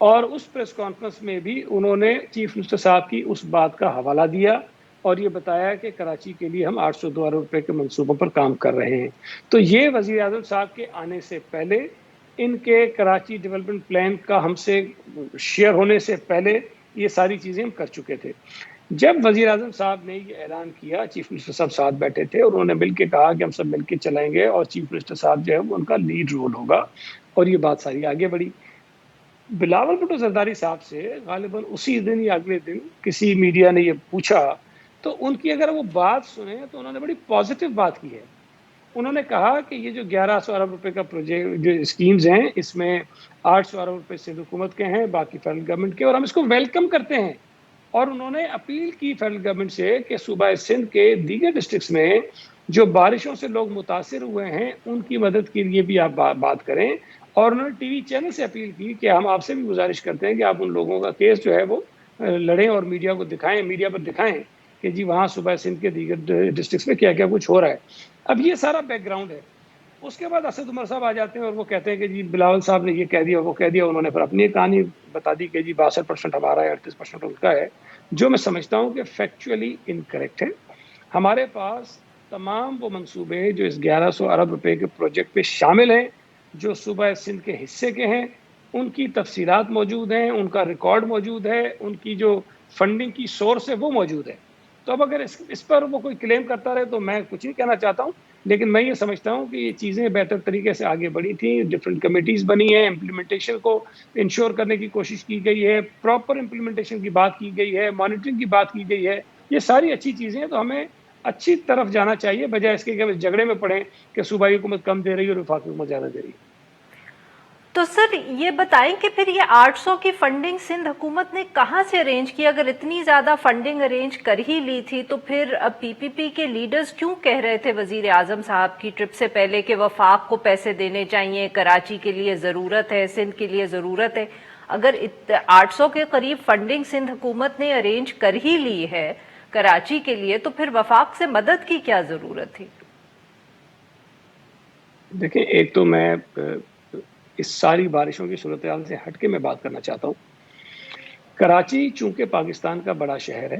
اور اس press conference میں بھی انہوں نے چیف منسٹر صاحب کی اس بات کا حوالہ دیا اور یہ بتایا کہ کراچی کے لیے ہم 802 ارب روپے کے منصوبوں پر کام کر رہے ہیں. تو یہ وزیر اعظم صاحب کے آنے سے پہلے، ان کے کراچی ڈیولپمنٹ پلان کا ہم سے شیئر ہونے سے پہلے یہ ساری چیزیں ہم کر چکے تھے. جب وزیر اعظم صاحب نے یہ اعلان کیا، چیف منسٹر صاحب ساتھ بیٹھے تھے اور انہوں نے مل کے کہا کہ ہم سب مل کے چلائیں گے اور چیف منسٹر صاحب جو ہے وہ ان کا لیڈ رول ہوگا، اور یہ بات ساری آگے بڑھی. بلاول بھٹو زرداری صاحب سے غالباً اسی دن یا اگلے دن کسی میڈیا نے یہ پوچھا، تو ان کی اگر وہ بات سنیں تو انہوں نے بڑی پازیٹیو بات کی ہے. انہوں نے کہا کہ یہ جو 1100 ارب روپے کا پروجیکٹ جو اسکیمز ہیں، اس میں 800 ارب روپے سندھ حکومت کے ہیں، باقی فیڈرل گورنمنٹ کے، اور ہم اس کو ویلکم کرتے ہیں. اور انہوں نے اپیل کی فیڈرل گورنمنٹ سے کہ صوبہ سندھ کے دیگر ڈسٹرکٹس میں جو بارشوں سے لوگ متاثر ہوئے ہیں ان کی مدد کے لیے بھی آپ بات کریں. اور انہوں نے ٹی وی چینل سے اپیل کی کہ ہم آپ سے بھی گزارش کرتے ہیں کہ آپ ان لوگوں کا کیس جو ہے وہ لڑیں اور میڈیا کو دکھائیں، میڈیا پر دکھائیں کہ جی وہاں صوبہ سندھ کے دیگر ڈسٹرکٹس میں کیا کیا کچھ ہو رہا ہے. اب یہ سارا بیک گراؤنڈ ہے. اس کے بعد اسد عمر صاحب آ جاتے ہیں اور وہ کہتے ہیں کہ جی بلاول صاحب نے یہ کہہ دیا، وہ کہہ دیا. انہوں نے پھر اپنی کہانی بتا دی کہ جی 62% ہمارا ہے، 38% ان کا ہے، جو میں سمجھتا ہوں کہ فیکچولی انکریکٹ ہے. ہمارے پاس تمام وہ منصوبے جو اس 1100 ارب روپے کے پروجیکٹ پہ شامل ہیں، جو صوبہ سندھ کے حصے کے ہیں، ان کی تفصیلات موجود ہیں، ان کا ریکارڈ موجود ہے، ان کی جو فنڈنگ کی سورس ہے وہ موجود ہے. تو اب اگر اس پر وہ کوئی کلیم کرتا رہے تو میں کچھ نہیں کہنا چاہتا ہوں، لیکن میں یہ سمجھتا ہوں کہ یہ چیزیں بہتر طریقے سے آگے بڑھی تھیں. ڈفرینٹ کمیٹیز بنی ہیں، امپلیمنٹیشن کو انشور کرنے کی کوشش کی گئی ہے، پراپر امپلیمنٹیشن کی بات کی گئی ہے، مانیٹرنگ کی بات کی گئی ہے. یہ ساری اچھی چیزیں ہیں. تو ہمیں اچھی طرف جانا چاہیے، بجائے اس کے کہ ہم اس جھگڑے میں پڑیں کہ صوبائی حکومت کم دے رہی ہے اور وفاقی حکومت زیادہ دے رہی ہے. تو سر یہ بتائیں کہ پھر یہ 800 کی فنڈنگ سندھ حکومت نے کہاں سے ارینج کی؟ اگر اتنی زیادہ فنڈنگ ارینج کر ہی لی تھی تو پھر اب پی پی پی کے لیڈرز کیوں کہہ رہے تھے وزیر اعظم صاحب کی ٹرپ سے پہلے کہ وفاق کو پیسے دینے چاہیے، کراچی کے لیے ضرورت ہے، سندھ کے لیے ضرورت ہے؟ اگر 800 کے قریب فنڈنگ سندھ حکومت نے ارینج کر ہی لی ہے کراچی کے لیے، تو پھر وفاق سے مدد کی کیا ضرورت تھی؟ دیکھیں، ایک تو میں اس ساری بارشوں کی صورتحال سے ہٹ کے میں بات کرنا چاہتا ہوں. کراچی چونکہ پاکستان کا بڑا شہر ہے،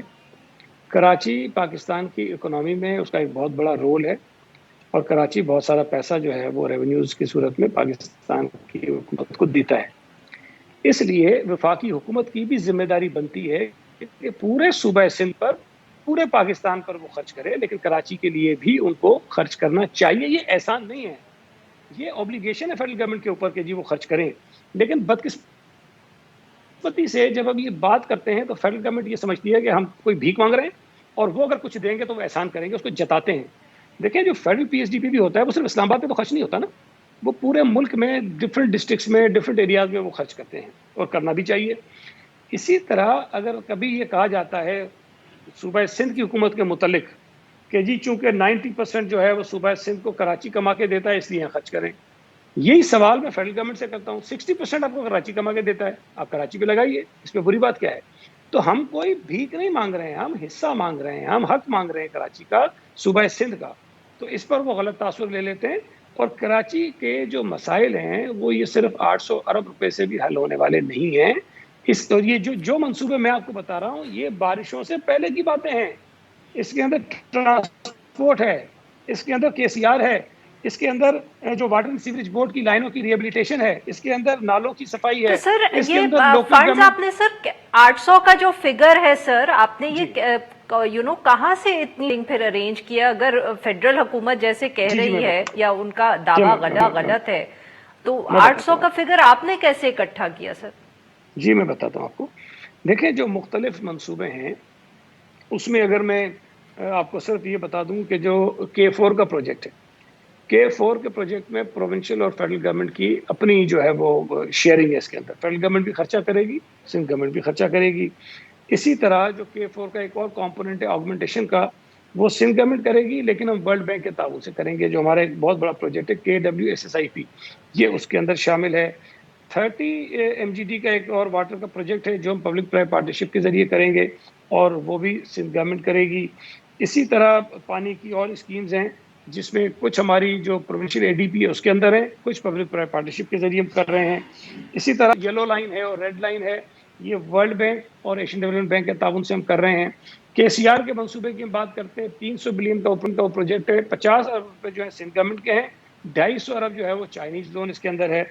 کراچی پاکستان کی اکنامی میں اس کا ایک بہت بڑا رول ہے، اور کراچی بہت سارا پیسہ جو ہے وہ ریونیوز کی صورت میں پاکستان کی حکومت کو دیتا ہے. اس لیے وفاقی حکومت کی بھی ذمہ داری بنتی ہے کہ پورے صوبہ سندھ پر، پورے پاکستان پر وہ خرچ کرے، لیکن کراچی کے لیے بھی ان کو خرچ کرنا چاہیے. یہ احسان نہیں ہے، یہ اوبلیگیشن ہے فیڈرل گورنمنٹ کے اوپر کہ جی وہ خرچ کریں. لیکن بدقسمتی سے جب ہم یہ بات کرتے ہیں تو فیڈرل گورنمنٹ یہ سمجھتی ہے کہ ہم کوئی بھیک مانگ رہے ہیں اور وہ اگر کچھ دیں گے تو وہ احسان کریں گے، اس کو جتاتے ہیں. دیکھیں، جو federal P S D P بھی ہوتا ہے وہ صرف اسلام آباد پہ تو خرچ نہیں ہوتا نا، وہ پورے ملک میں ڈفرینٹ ڈسٹرکٹس میں، ڈفرینٹ ایریاز میں وہ خرچ کرتے ہیں، اور کرنا بھی چاہیے. اسی طرح اگر کبھی یہ کہا جاتا ہے صوبہ سندھ کی حکومت کے متعلق کہ جی چونکہ 90% جو ہے وہ صوبہ سندھ کو کراچی کما کے دیتا ہے اس لیے خرچ کریں، یہی سوال میں فیڈرل گورنمنٹ سے کرتا ہوں. 60% آپ کو کراچی کما کے دیتا ہے، آپ کراچی پہ لگائیے، اس میں بری بات کیا ہے؟ تو ہم کوئی بھیک نہیں مانگ رہے ہیں، ہم حصہ مانگ رہے ہیں، ہم حق مانگ رہے ہیں کراچی کا، صوبہ سندھ کا. تو اس پر وہ غلط تاثر لے لیتے ہیں. اور کراچی کے جو مسائل ہیں وہ یہ صرف 800 ارب روپے سے بھی حل ہونے والے نہیں ہیں. اور یہ جو منصوبے میں آپ کو بتا رہا ہوں یہ بارشوں سے پہلے کی باتیں ہیں. اس کے اندر ٹرانسپورٹ ہے، اس کے اندر کے سی آر ہے، اس کے اندر جو واٹر اینڈ سیوریج بورڈ کی لائنوں کی ریہیبلیٹیشن ہے، اس کے اندر نالوں کی صفائی تو ہے، سر اس کے یہ اندر لوکل فنڈز گورنمنٹ. آپ نے سر 800 کا جو فگر ہے سر، آپ نے جی یہ کہاں سے اتنی پھر ارینج کیا؟ اگر فیڈرل حکومت جیسے کہہ جی میں رہی ہے بتاتا یا ان کا ہوں، دعویٰ غلط ہے، تو میں بتاتا 800 ہوں کا فگر آپ نے کیسے اکٹھا کیا سر؟ جی میں بتاتا ہوں آپ کو. دیکھیں، جو مختلف منصوبے ہیں اس میں اگر میں آپ کو صرف یہ بتا دوں کہ جو K4 کا پروجیکٹ ہے، K4 کے پروجیکٹ میں پروونشل اور فیڈرل گورنمنٹ کی اپنی جو ہے وہ شیئرنگ ہے. اس کے اندر فیڈرل گورنمنٹ بھی خرچہ کرے گی، سندھ گورنمنٹ بھی خرچہ کرے گی. اسی طرح جو K4 کا ایک اور کمپوننٹ ہے آگمنٹیشن کا، وہ سندھ گورنمنٹ کرے گی، لیکن ہم ورلڈ بینک کے تعاون سے کریں گے. جو ہمارا ایک بہت بڑا پروجیکٹ ہے KWSSIP، یہ اس کے اندر شامل ہے. 30 MGD کا ایک اور واٹر کا پروجیکٹ ہے جو ہم پبلک پرائیویٹ پارٹنرشپ کے ذریعے کریں گے، اور وہ بھی سندھ گورنمنٹ کرے گی. اسی طرح پانی کی اور اسکیمز ہیں جس میں کچھ ہماری جو پروونشل اے ڈی پی ہے اس کے اندر ہے, کچھ پبلک پرائیویٹ پارٹنرشپ کے ذریعے ہم کر رہے ہیں. اسی طرح یلو لائن ہے اور ریڈ لائن ہے, یہ ورلڈ بینک اور ایشین ڈیولپمنٹ بینک کے تعاون سے ہم کر رہے ہیں. کے سی آر کے منصوبے کی ہم بات کرتے ہیں, 300 بلین کا اوپن کا پروجیکٹ ہے, 50 ارب روپے جو ہے سندھ گورنمنٹ کے ہیں, 250 ارب جو ہے وہ چائنیز لون اس کے اندر ہے.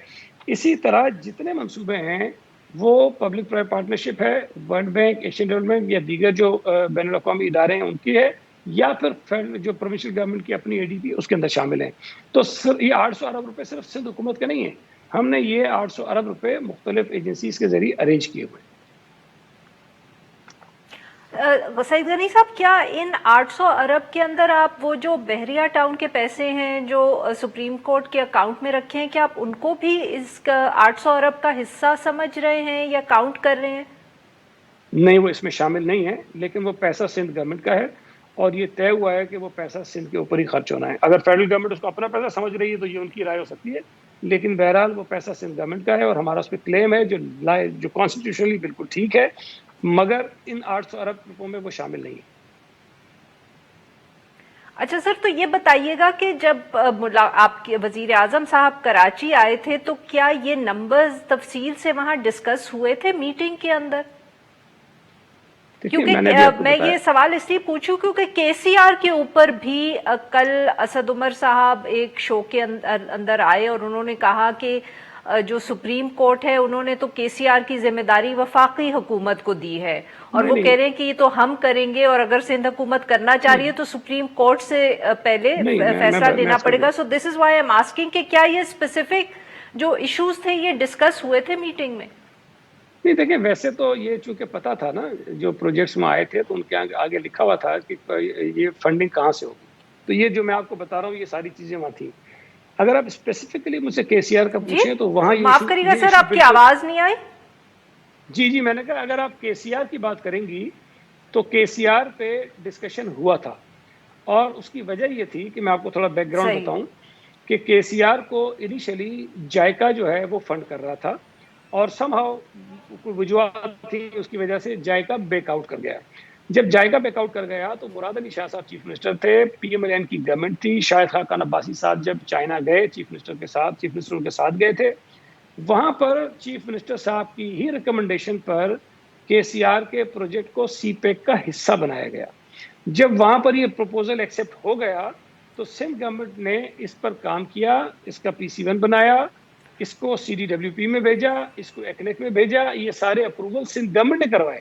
اسی طرح جتنے منصوبے ہیں وہ پبلک پرائیویٹ پارٹنرشپ ہے, ورلڈ بینک, ایشین ڈیولپمنٹ یا دیگر جو بین الاقوامی ادارے ہیں ان کی ہے, یا پھر جو پروونشل گورنمنٹ کی اپنی اے ڈی پی اس کے اندر شامل ہیں. تو یہ 800 ارب روپے صرف سندھ حکومت کے نہیں ہیں, ہم نے یہ 800 ارب روپے مختلف ایجنسیز کے ذریعے ارینج کیے ہوئے ہیں. سعید غنی صاحب, کیا ان 800 ارب کے اندر آپ وہ جو بحریہ ٹاؤن کے پیسے ہیں جو سپریم کورٹ کے اکاؤنٹ میں رکھے ہیں, کیا آپ ان کو بھی اس کا 800 ارب کا حصہ سمجھ رہے ہیں یا کاؤنٹ کر رہے ہیں؟ نہیں, وہ اس میں شامل نہیں ہے, لیکن وہ پیسہ سندھ گورنمنٹ کا ہے اور یہ طے ہوا ہے کہ وہ پیسہ سندھ کے اوپر ہی خرچ ہونا ہے. اگر فیڈرل گورنمنٹ اس کو اپنا پیسہ سمجھ رہی ہے تو یہ ان کی رائے ہو سکتی ہے, لیکن بہرحال وہ پیسہ سندھ گورنمنٹ کا ہے اور ہمارا اس پہ کلیم ہے جو کانسٹیٹیوشنلی بالکل ٹھیک ہے, مگر ان 800 ارب روپوں میں وہ شامل نہیں ہے. اچھا سر, تو یہ بتائیے گا کہ جب آپ کے وزیر اعظم صاحب کراچی آئے تھے تو کیا یہ نمبرز تفصیل سے وہاں ڈسکس ہوئے تھے میٹنگ کے اندر؟ کیونکہ میں یہ سوال اس لیے پوچھوں کیونکہ کے سی آر کے اوپر بھی کل اسد عمر صاحب ایک شو کے اندر آئے اور انہوں نے کہا کہ جو سپریم کورٹ ہے انہوں نے تو کے سی آر کی ذمہ داری وفاقی حکومت کو دی ہے, اور وہ کہہ رہے ہیں کہ یہ تو ہم کریں گے, اور اگر سندھ حکومت کرنا چاہ رہی ہے تو سپریم کورٹ سے پہلے فیصلہ لینا پڑے گا. So this is why I am asking کہ کیا یہ اسپیسیفک جو ایشوز تھے یہ ڈسکس ہوئے تھے میٹنگ میں؟ نہیں دیکھیں, ویسے تو یہ چونکہ پتا تھا نا, جو پروجیکٹس میں آئے تھے تو ان کے آگے لکھا ہوا تھا کہ یہ فنڈنگ کہاں سے ہوگی, تو یہ جو میں آپ کو بتا رہا ہوں یہ ساری چیزیں وہاں تھیں. اگر آپ اسپیسیفکلی مجھ سے کے سی آر کا پوچھیں تو وہاں یہ معاف کریے گا سر, آپ کی آواز نہیں آئی. جی میں نے کہا اگر آپ کے سی آر کی بات کریں گی تو کے سی آر پہ ڈسکشن ہوا تھا, اور اس کی وجہ یہ تھی کہ میں آپ کو تھوڑا بیک گراؤنڈ بتاؤں کہ کے سی آر کو انیشلی جائکا جو ہے وہ فنڈ کر رہا تھا, اور سم ہاؤ کوئی وجوہات تھی اس کی وجہ سے جائکا بیک آؤٹ کر گیا. جب جائکا بیک آؤٹ کر گیا تو مراد علی شاہ صاحب چیف منسٹر تھے, پی ایم ایل این کی گورنمنٹ تھی, شاہد خاقان عباسی صاحب جب چائنا گئے چیف منسٹر کے ساتھ گئے تھے, وہاں پر چیف منسٹر صاحب کی ہی ریکمنڈیشن پر کے سی آر کے پروجیکٹ کو سی پیک کا حصہ بنایا گیا. جب وہاں پر یہ پروپوزل ایکسیپٹ ہو گیا تو سندھ گورنمنٹ نے اس پر کام کیا, اس کا پی سی 1 بنایا, اس کو سی ڈی ڈبلیو پی میں بھیجا, اس کو ایکنیک میں بھیجا, یہ سارے اپروول سندھ گورنمنٹ نے کروائے.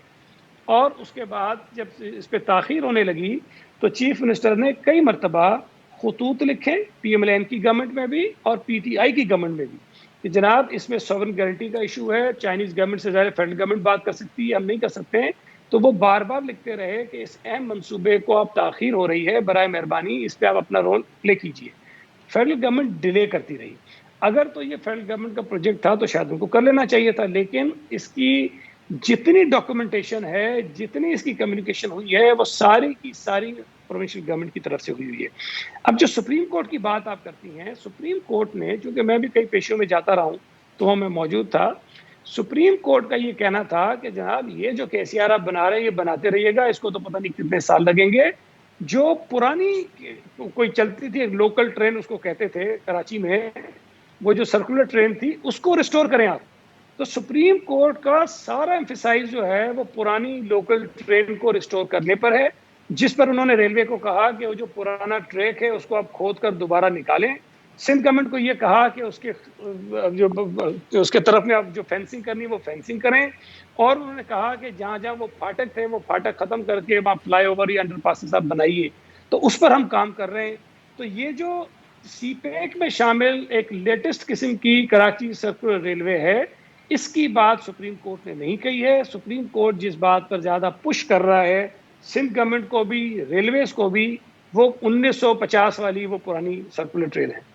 اور اس کے بعد جب اس پہ تاخیر ہونے لگی تو چیف منسٹر نے کئی مرتبہ خطوط لکھے پی ایم ایل این کی گورنمنٹ میں بھی اور پی ٹی آئی کی گورنمنٹ میں بھی کہ جناب اس میں سوورن گارنٹی کا ایشو ہے, چائنیز گورنمنٹ سے زیادہ فیڈرل گورنمنٹ بات کر سکتی ہے, ہم نہیں کر سکتے ہیں. تو وہ بار بار لکھتے رہے کہ اس اہم منصوبے کو اب تاخیر ہو رہی ہے, برائے مہربانی اس پہ آپ اپنا رول پلے کیجیے. فیڈرل گورنمنٹ ڈیلے کرتی رہی. اگر تو یہ فیڈرل گورنمنٹ کا پروجیکٹ تھا تو شاید ان کو کر لینا چاہیے تھا, لیکن اس کی جتنی ڈاکومنٹیشن ہے, جتنی اس کی کمیونیکیشن ہوئی ہے, وہ ساری کی ساری پروونشل گورنمنٹ کی طرف سے ہوئی ہے. اب جو سپریم کورٹ کی بات آپ کرتی ہیں, سپریم کورٹ نے, چونکہ میں بھی کئی پیشوں میں جاتا رہا ہوں تو وہ میں موجود تھا, سپریم کورٹ کا یہ کہنا تھا کہ جناب یہ جو کے سی آر آپ بنا رہے ہیں یہ بناتے رہیے گا, اس کو تو پتہ نہیں کتنے سال لگیں گے. جو پرانی کوئی چلتی تھی ایک لوکل ٹرین اس کو کہتے تھے کراچی میں, وہ جو سرکولر ٹرین تھی اس کو ریسٹور کریں آپ. تو سپریم کورٹ کا سارا ایمفیسائز جو ہے وہ پرانی لوکل ٹرین کو ریسٹور کرنے پر ہے, جس پر انہوں نے ریلوے کو کہا کہ وہ جو پرانا ٹریک ہے اس کو آپ کھود کر دوبارہ نکالیں. سندھ گورنمنٹ کو یہ کہا کہ اس کے طرف میں آپ جو فینسنگ کرنی وہ فینسنگ کریں, اور انہوں نے کہا کہ جہاں جہاں وہ پھاٹک تھے وہ پھاٹک ختم کر کے آپ فلائی اوور یا انڈر پاسز آپ بنائیے. تو اس پر ہم کام کر رہے ہیں. تو یہ جو سی پیک میں شامل ایک لیٹسٹ قسم کی کراچی سرکولر ریلوے ہے, اس کی بات سپریم کورٹ نے نہیں کہی ہے. سپریم کورٹ جس بات پر زیادہ پش کر رہا ہے سندھ گورنمنٹ کو بھی ریلویز کو بھی, وہ 1950 والی وہ پرانی سرکولر ٹرین ہے.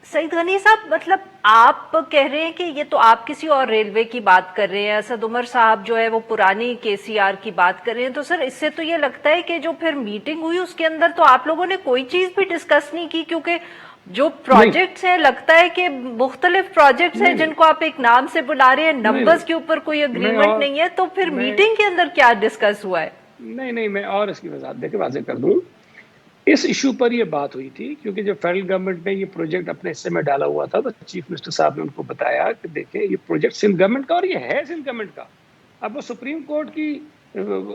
سعید غنی صاحب, مطلب آپ کہہ رہے ہیں کہ یہ تو آپ کسی اور ریلوے کی بات کر رہے ہیں, اسد عمر صاحب جو ہے وہ پرانی کے سی آر کی بات کر رہے ہیں, تو سر اس سے تو یہ لگتا ہے کہ جو پھر میٹنگ ہوئی اس کے اندر تو آپ لوگوں نے کوئی چیز بھی ڈسکس نہیں کی, کیونکہ جو پروجیکٹس ہیں لگتا ہے کہ مختلف پروجیکٹس ہیں جن کو آپ ایک نام سے بلا رہے ہیں, نمبرز کے اوپر کوئی اگریمنٹ نہیں ہے, تو پھر میٹنگ کے اندر کیا ڈسکس ہوا ہے؟ نہیں میں اور اس کی وضاحت دے کے واضح کر دوں. اس ایشو پر یہ بات ہوئی تھی، کیونکہ جب فیڈرل گورنمنٹ نے یہ پروجیکٹ اپنے حصے میں ڈالا ہوا تھا تو چیف منسٹر صاحب نے ان کو بتایا کہ دیکھیں یہ پروجیکٹ سندھ گورنمنٹ کا اور یہ ہے سندھ گورنمنٹ کا. اب وہ سپریم کورٹ کی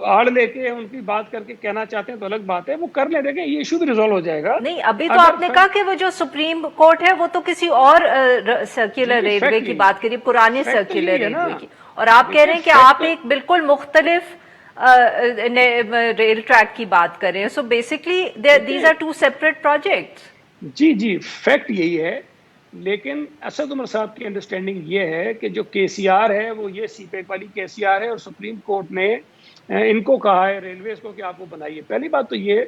آڑ لے کے ان کی بات کر کے کہنا چاہتے ہیں تو الگ بات ہے، وہ کر لیں، دیکھیں یہ ایشو بھی ریزالو ہو جائے گا. نہیں، ابھی تو آپ نے کہا کہ وہ جو سپریم کورٹ ہے وہ تو کسی اور سرکولر ریلوے کی بات کری، پرانی سرکولر ریلوے کی، اور آپ کہہ رہے ہیں کہ آپ ایک بالکل مختلف ریل ٹریک کی بات کر رہے ہیں. So basically these are two separate projects. جی فیکٹ یہی ہے، لیکن اسد عمر صاحب کی انڈرسٹینڈنگ یہ ہے کہ جو کے سی آر ہے وہ یہ سی پیک والی کے سی آر ہے، اور سپریم کورٹ نے ان کو کہا ہے ریلویز کو کہ آپ وہ بنائیے. پہلی بات تو یہ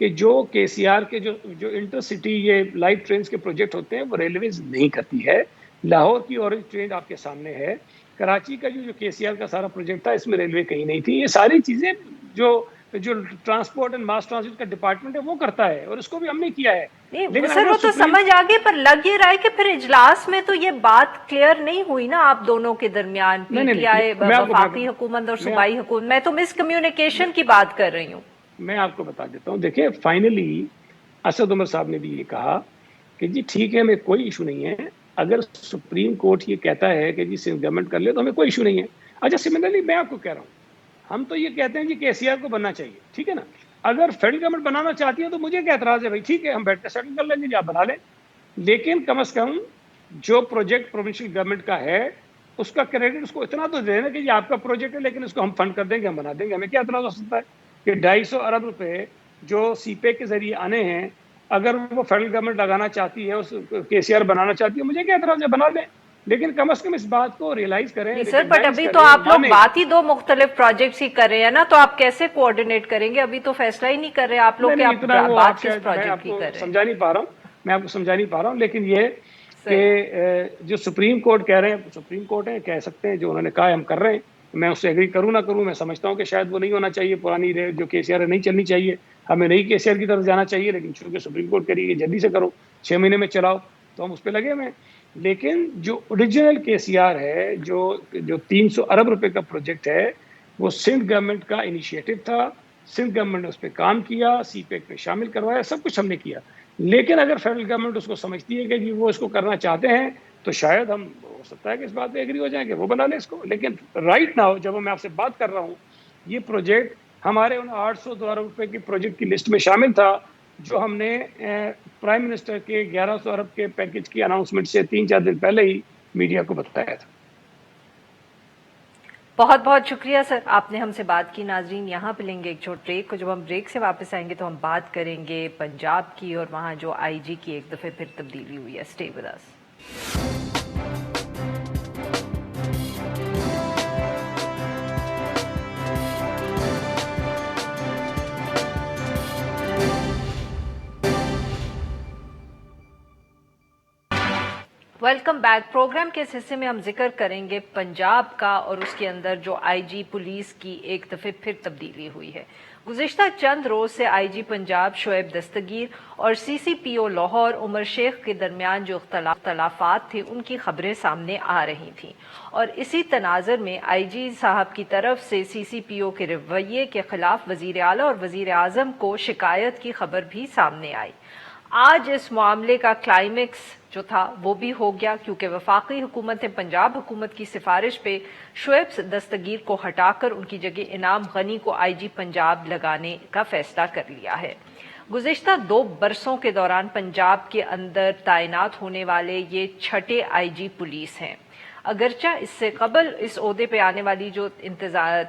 کہ جو کے سی آر کے جو انٹر سٹی یہ لائٹ ٹرینز کے پروجیکٹ ہوتے ہیں وہ ریلویز نہیں کرتی ہے. لاہور کی اورنج ٹرین آپ کے سامنے ہے، کراچی کا جو کے سی آر کا سارا پروجیکٹ تھا اس میں ریلوے کہیں نہیں تھی. یہ ساری چیزیں جو ٹرانسپورٹ اینڈ ماس ٹرانزٹ کا ڈپارٹمنٹ ہے وہ کرتا ہے، اور اس کو بھی ہم نے کیا ہے. نہیں سر، وہ تو سمجھ آگے، پر لگ یہ رہا ہے کہ پھر اجلاس میں تو یہ بات کلیئر نہیں ہوئی نا آپ دونوں کے درمیان، پی ٹی آئی، وفاقی حکومت اور صوبائی حکومت. میں تو مس کمیونیکیشن کی بات کر رہی ہوں. میں آپ کو بتا دیتا ہوں، دیکھیں فائنلی اسد عمر صاحب نے بھی یہ کہا کہ جی ٹھیک ہے، ہمیں کوئی ایشو نہیں ہے، اگر سپریم کورٹ یہ کہتا ہے کہ جی سندھ گورنمنٹ کر لے تو ہمیں کوئی ایشو نہیں ہے. اچھا سملرلی میں آپ کو کہہ رہا ہوں، ہم تو یہ کہتے ہیں جی کے سی آر کو بننا چاہیے، ٹھیک ہے نا. اگر فیڈرل گورنمنٹ بنانا چاہتی ہے تو مجھے کیا اعتراض ہے بھائی، ٹھیک ہے ہم بیٹھ کے سیٹل کر لیں گے، جی آپ بنا لیں. لیکن کم از کم جو پروجیکٹ پروونشل گورنمنٹ کا ہے اس کا کریڈٹ اس کو اتنا تو دے دینا کہ یہ آپ کا پروجیکٹ ہے، لیکن اس کو ہم فنڈ کر دیں گے، ہم بنا دیں گے. ہمیں کیا اعتراض ہو سکتا ہے کہ 250 ارب روپے جو سی پیک کے ذریعے آنے ہیں اگر وہ فیڈرل گورنمنٹ لگانا چاہتی ہے، اس کے سی آر بنانا چاہتی ہے، مجھے کیا اعتراض ہے، بنا لیں. لیکن کم از کم اس بات کو ریئلائز کریں. سر بٹ ابھی تو آپ لوگ بات ہی دو مختلف پروجیکٹس ہی کر رہے ہیں نا، تو آپ کیسے کوآرڈینیٹ کریں گے؟ ابھی تو فیصلہ ہی نہیں کر رہے آپ لوگ کہ آپ بات کس پروجیکٹ کی کر رہے ہیں. سمجھا نہیں پا رہا ہوں، میں آپ کو سمجھا نہیں پا رہا ہوں، لیکن یہ کہ جو سپریم کورٹ کہہ رہے ہیں، سپریم کورٹ ہے، کہہ سکتے ہیں جو انہوں نے کہا ہے ہم کر رہے ہیں. میں اس سے ایگری کروں نہ کروں، میں سمجھتا ہوں کہ شاید وہ نہیں ہونا چاہیے، پرانی جو کے سی آر نہیں چلنی چاہیے، ہمیں نئی کے سی آر کی طرف جانا چاہیے. لیکن چونکہ سپریم کورٹ کہہ رہی ہے جلدی سے کرو، 6 مہینے میں چلاؤ، تو ہم اس پہ لگے ہوئے ہیں. لیکن جو اوریجنل کے سی آر ہے، جو 300 ارب روپے کا پروجیکٹ ہے، وہ سندھ گورنمنٹ کا انیشیٹو تھا. سندھ گورنمنٹ نے اس پہ کام کیا، سی پیک میں شامل کروایا، سب کچھ ہم نے کیا. لیکن اگر فیڈرل گورنمنٹ اس کو سمجھتی ہے کہ وہ اس کو کرنا چاہتے ہیں تو شاید ہم ہو سکتا ہے کہ اس بات پہ ایگری ہو جائیں کہ وہ بنا لیں اس کو. لیکن رائٹ ناؤ جب میں آپ سے بات کر رہا ہوں، یہ پروجیکٹ ہمارے ان 800 ارب روپے کی پروجیکٹ کی لسٹ میں شامل تھا جو ہم نے پرائم منسٹر کے 1100 ارب کے پیکج کی اناؤنسمنٹ سے 3-4 دن پہلے ہی میڈیا کو بتایا تھا. بہت بہت شکریہ سر، آپ نے ہم سے بات کی. ناظرین یہاں پہ لیں گے ایک چھوٹے بریک کو، جب ہم بریک سے واپس آئیں گے تو ہم بات کریں گے پنجاب کی اور وہاں جو آئی جی کی ایک دفعہ پھر تبدیلی ہوئی ہے. Stay with us. Welcome back. Programme کے اس حصے میں ہم ذکر کریں گے پنجاب کا اور اس کے اندر جو آئی جی پولیس کی ایک دفعہ پھر تبدیلی ہوئی ہے. گزشتہ چند روز سے آئی جی پنجاب شعیب دستگیر اور سی سی پی او لاہور عمر شیخ کے درمیان جو اختلافات تھے ان کی خبریں سامنے آ رہی تھیں، اور اسی تناظر میں آئی جی صاحب کی طرف سے سی سی پی او کے رویے کے خلاف وزیر اعلیٰ اور وزیر اعظم کو شکایت کی خبر بھی سامنے آئی. آج اس معاملے کا کلائمیکس جو تھا وہ بھی ہو گیا، کیونکہ وفاقی حکومت نے پنجاب حکومت کی سفارش پہ شعیب دستگیر کو ہٹا کر ان کی جگہ انعام غنی کو آئی جی پنجاب لگانے کا فیصلہ کر لیا ہے. گزشتہ 2 برسوں کے دوران پنجاب کے اندر تعینات ہونے والے یہ 6ٹھے آئی جی پولیس ہیں. اگرچہ اس سے قبل اس عہدے پہ آنے والی جو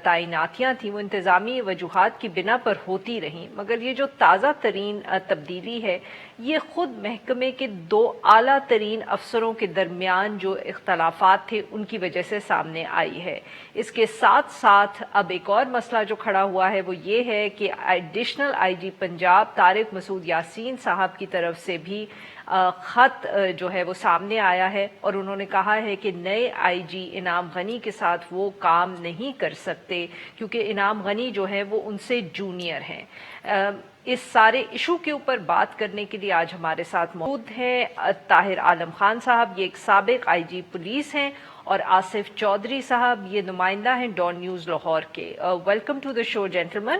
تعیناتیاں تھیں وہ انتظامی وجوہات کی بنا پر ہوتی رہیں، مگر یہ جو تازہ ترین تبدیلی ہے یہ خود محکمے کے 2 اعلیٰ ترین افسروں کے درمیان جو اختلافات تھے ان کی وجہ سے سامنے آئی ہے. اس کے ساتھ ساتھ اب ایک اور مسئلہ جو کھڑا ہوا ہے وہ یہ ہے کہ ایڈیشنل آئی جی پنجاب طارق مسعود یاسین صاحب کی طرف سے بھی خط جو ہے وہ سامنے آیا ہے، اور انہوں نے کہا ہے کہ نئے آئی جی انعام غنی کے ساتھ وہ کام نہیں کر سکتے کیونکہ انعام غنی جو ہے وہ ان سے جونیئر ہیں. اس سارے ایشو کے اوپر بات کرنے کے لیے آج ہمارے ساتھ موجود ہیں طاہر عالم خان صاحب، یہ ایک سابق آئی جی پولیس ہیں، اور آصف چودھری صاحب یہ نمائندہ ہیں ڈان نیوز لاہور کے. Welcome to the show gentlemen.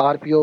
RPO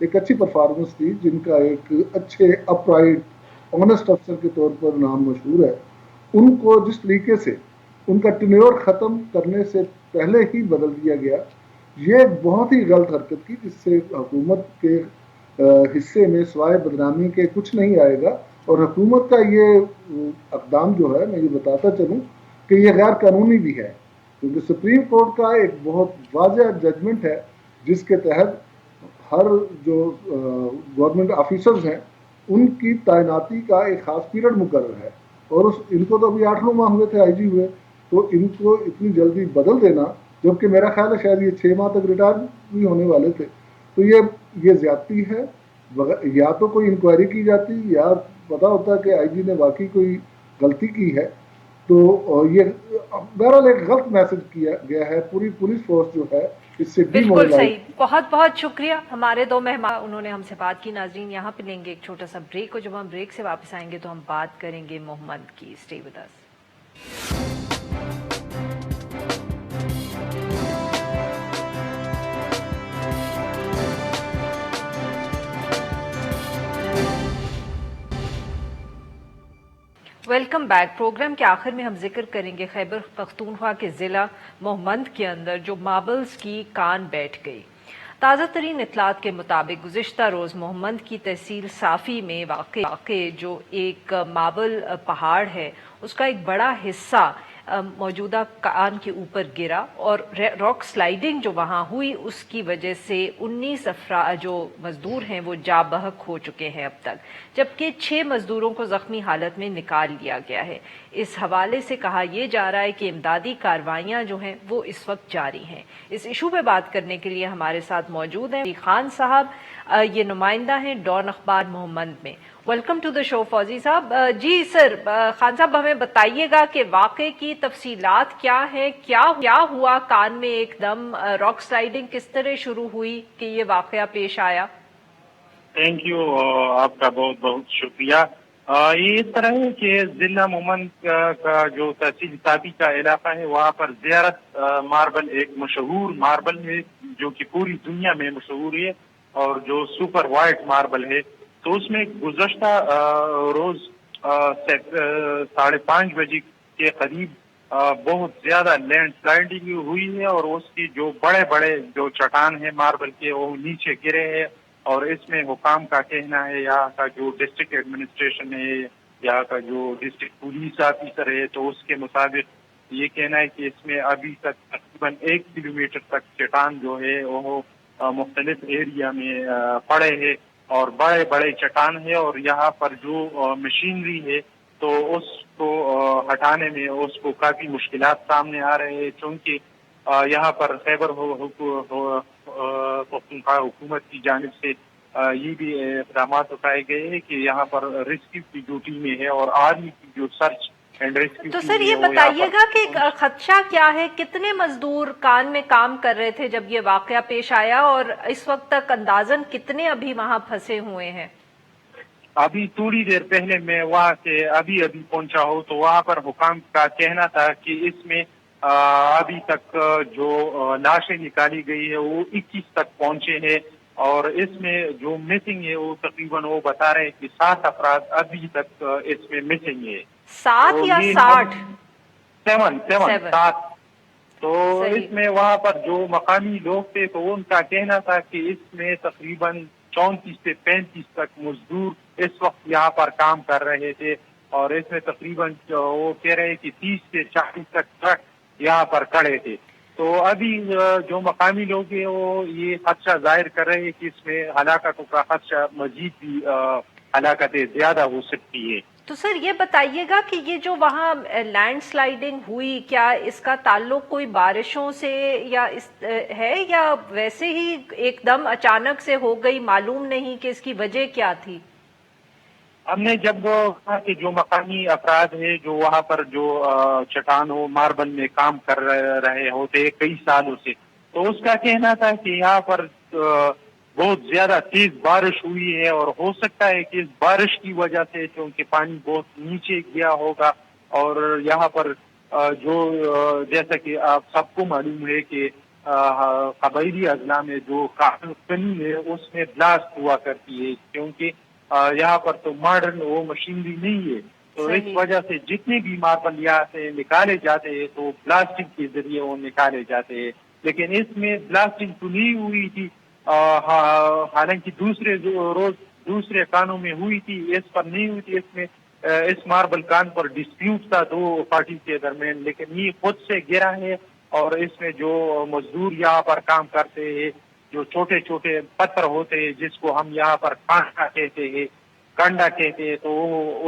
ایک اچھی پرفارمنس تھی، جن کا ایک اچھے اپرائٹ آنیسٹ افسر کے طور پر نام مشہور ہے، ان کو جس طریقے سے ان کا ٹینیور ختم کرنے سے پہلے ہی بدل دیا گیا، یہ ایک بہت ہی غلط حرکت کی، جس سے حکومت کے حصے میں سوائے بدنامی کے کچھ نہیں آئے گا. اور حکومت کا یہ اقدام جو ہے، میں یہ بتاتا چلوں کہ یہ غیر قانونی بھی ہے، کیونکہ سپریم کورٹ کا ایک بہت واضح ججمنٹ ہے جس کے تحت ہر جو گورنمنٹ آفیسرز ہیں ان کی تعیناتی کا ایک خاص پیریڈ مقرر ہے، اور ان کو تو ابھی 8 ماہ ہوئے تھے آئی جی ہوئے، تو ان کو اتنی جلدی بدل دینا، جبکہ میرا خیال ہے شاید یہ 6 ماہ تک ریٹائر بھی ہونے والے تھے، تو یہ زیادتی ہے. یا تو کوئی انکوائری کی جاتی، یا پتا ہوتا کہ آئی جی نے واقعی کوئی غلطی کی ہے. تو یہ بہرحال ایک غلط میسج کیا گیا ہے، پوری پولیس فورس جو ہے اس سے ڈی بالکل موبلائز. صحیح. بہت بہت شکریہ ہمارے دو مہمان، انہوں نے ہم سے بات کی. ناظرین یہاں پہ لیں گے ایک چھوٹا سا بریک، اور جب ہم بریک سے واپس آئیں گے تو ہم بات کریں گے محمد کی. Stay with us. Welcome back. Programme کے آخر میں ہم ذکر کریں گے خیبر پختونخوا کے ضلع محمد کے اندر جو ماربلز کی کان بیٹھ گئی. تازہ ترین اطلاعات کے مطابق گزشتہ روز محمد کی تحصیل صافی میں واقع جو ایک ماربل پہاڑ ہے اس کا ایک بڑا حصہ موجودہ کان کے اوپر گرا، اور راک سلائیڈنگ جو وہاں ہوئی اس کی وجہ سے 19 افراد جو مزدور ہیں وہ جاں بحق ہو چکے ہیں اب تک، جبکہ 6 مزدوروں کو زخمی حالت میں نکال لیا گیا ہے. اس حوالے سے کہا یہ جا رہا ہے کہ امدادی کارروائیاں جو ہیں وہ اس وقت جاری ہیں. اس ایشو پہ بات کرنے کے لیے ہمارے ساتھ موجود ہیں خان صاحب، یہ نمائندہ ہیں ڈان اخبار محمد میں. ویلکم ٹو دا شو فوزی صاحب. جی سر، خان صاحب ہمیں بتائیے گا کہ واقعے کی تفصیلات کیا ہے، کیا ہوا کان میں ایک دم راک سلائیڈنگ کس طرح شروع ہوئی کہ یہ واقعہ پیش آیا؟ تھینک یو، آپ کا بہت بہت شکریہ. یہ اس طرح ہے کہ ضلع مومند کا جو تحصیل صافی کا علاقہ ہے وہاں پر زیارت ماربل ایک مشہور ماربل ہے جو کہ پوری دنیا میں مشہور ہے، اور جو سپر وائٹ ماربل ہے. تو اس میں گزشتہ روز 5:30 بجے کے قریب بہت زیادہ لینڈ سلائڈنگ ہوئی ہے، اور اس کی جو بڑے بڑے جو چٹان ہیں ماربل کے وہ نیچے گرے ہیں. اور اس میں حکام کا کہنا ہے، یہاں کا جو ڈسٹرکٹ ایڈمنسٹریشن ہے، یہاں کا جو ڈسٹرکٹ پولیس آفیسر ہے، تو اس کے مطابق یہ کہنا ہے کہ اس میں ابھی تک تقریباً 1 کلومیٹر تک چٹان جو ہے وہ مختلف ایریا میں پڑے ہیں، اور بڑے بڑے چٹان ہے. اور یہاں پر جو مشینری ہے تو اس کو ہٹانے میں اس کو کافی مشکلات سامنے آ رہے ہیں، چونکہ یہاں پر خیبر پختونخوا حکومت کی جانب سے یہ بھی اقدامات اٹھائے گئے ہیں کہ یہاں پر ریسکیو کی جو ٹیمیں ہیں اور آرمی کی جو سرچ اینڈ ریسکیو تو سر ٹیمیں یہ ہیں وہ یہاں بتائیے گا کہ خدشہ کیا ہے، کتنے مزدور کان میں کام کر رہے تھے جب یہ واقعہ پیش آیا، اور اس وقت تک اندازاً کتنے ابھی وہاں پھنسے ہوئے ہیں؟ ابھی تھوڑی دیر پہلے میں وہاں سے ابھی پہنچا ہوں، تو وہاں پر حکام کا کہنا تھا کہ اس میں ابھی تک جو لاشیں نکالی گئی ہے وہ 21 تک پہنچے ہیں، اور اس میں جو مسنگ ہے وہ تقریباً وہ بتا رہے ہیں کہ 7 افراد ابھی تک اس میں مسنگ ہے. 7 یا 60؟ 7. تو صحیح. اس میں وہاں پر جو مقامی لوگ تھے تو ان کا کہنا تھا کہ اس میں تقریباً 34 سے 35 تک مزدور اس وقت یہاں پر کام کر رہے تھے، اور اس میں تقریباً وہ کہہ رہے کہ 30 سے 40 تک ٹرک یہاں پر کھڑے تھے. تو ابھی جو مقامی لوگ ہیں وہ یہ خدشہ ظاہر کر رہے ہیں کہ اس میں ہلاکتوں کا خدشہ مزید بھی ہلاکتیں زیادہ ہو سکتی ہے. تو سر یہ بتائیے گا کہ یہ جو وہاں لینڈ سلائیڈنگ ہوئی کیا اس کا تعلق کوئی بارشوں سے ہے یا ویسے ہی ایک دم اچانک سے ہو گئی، معلوم نہیں کہ اس کی وجہ کیا تھی؟ ہم نے جب کہا کہ جو مقامی افراد ہیں جو وہاں پر جو چٹانوں ماربل میں کام کر رہے ہوتے کئی سالوں سے، تو اس کا کہنا تھا کہ یہاں پر بہت زیادہ تیز بارش ہوئی ہے، اور ہو سکتا ہے کہ اس بارش کی وجہ سے کیونکہ پانی بہت نیچے گیا ہوگا، اور یہاں پر جو جیسا کہ آپ سب کو معلوم ہے کہ قبائلی اضلاع میں جو کانی ہے اس میں بلاسٹ ہوا کرتی ہے، کیونکہ یہاں پر تو ماڈرن وہ مشینری نہیں ہے، تو اس وجہ سے جتنے بھی ماربل یہاں سے نکالے جاتے ہیں تو بلاسٹنگ کے ذریعے وہ نکالے جاتے ہیں، لیکن اس میں بلاسٹنگ تو نہیں ہوئی تھی، حالانکہ دوسرے کانوں میں ہوئی تھی، اس پر نہیں ہوئی تھی۔ اس میں اس ماربل کان پر ڈسپیوٹ تھا دو پارٹی کے درمیان، لیکن یہ خود سے گرا ہے، اور اس میں جو مزدور یہاں پر کام کرتے ہیں، جو چھوٹے چھوٹے پتھر ہوتے ہیں جس کو ہم یہاں پر کانڈا کہتے ہیں، تو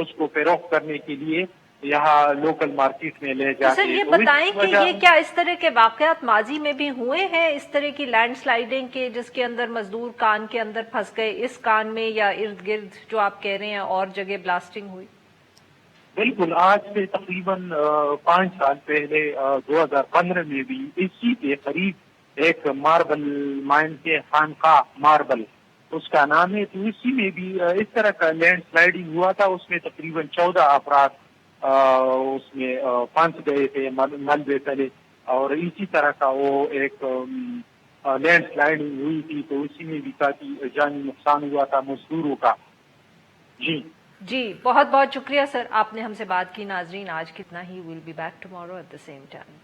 اس کو فروخت کرنے کے لیے یہاں لوکل مارکیٹ میں لے جاتے سر ہیں۔ یہ تو اس بتائیں کہ وجہ یہ کیا اس طرح کے واقعات ماضی میں بھی ہوئے ہیں، اس طرح کی لینڈ سلائیڈنگ کے جس کے اندر مزدور کان کے اندر پھنس گئے، اس کان میں یا ارد گرد جو آپ کہہ رہے ہیں اور جگہ بلاسٹنگ ہوئی؟ بالکل، آج سے تقریباً 5 سال پہلے 2015 میں بھی اسی کے قریب ایک ماربل مائن کے خانقاہ ماربل اس کا نام ہے، تو اسی میں بھی اس طرح کا لینڈ سلائیڈنگ ہوا تھا، اس میں تقریباً 14 افراد اس میں پھنس گئے تھے ملبے تلے، اور اسی طرح کا وہ ایک لینڈ سلائیڈنگ ہوئی تھی، تو اسی میں بھی کافی جانی نقصان ہوا تھا مزدوروں کا۔ جی بہت بہت شکریہ سر، آپ نے ہم سے بات کی۔ ناظرین آج کتنا ہی، we'll be back tomorrow at the same time.